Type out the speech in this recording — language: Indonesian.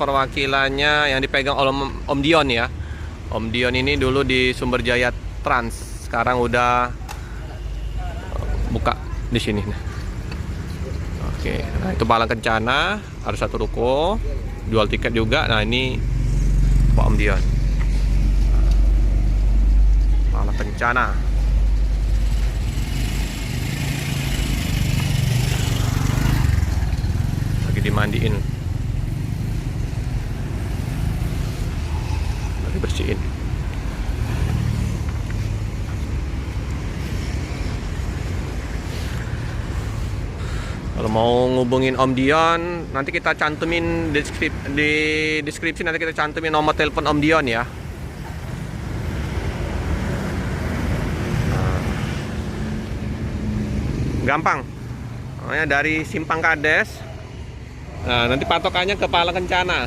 perwakilannya yang dipegang oleh Om Dion ya. Om Dion ini dulu di Sumberjaya Trans, sekarang udah buka di sini. Oke, nah itu Palang Kencana, ada satu ruko, jual tiket juga. Nah ini Pak Om Dion. Palang Kencana. Lagi dimandiin. Lagi bersihin. Kalau mau ngubungin Om Dion, nanti kita cantumin di deskripsi, nanti kita cantumin nomor telepon Om Dion ya. Gampang. Namanya dari Simpang Kades. Nah, nanti patokannya ke Palang Kencana.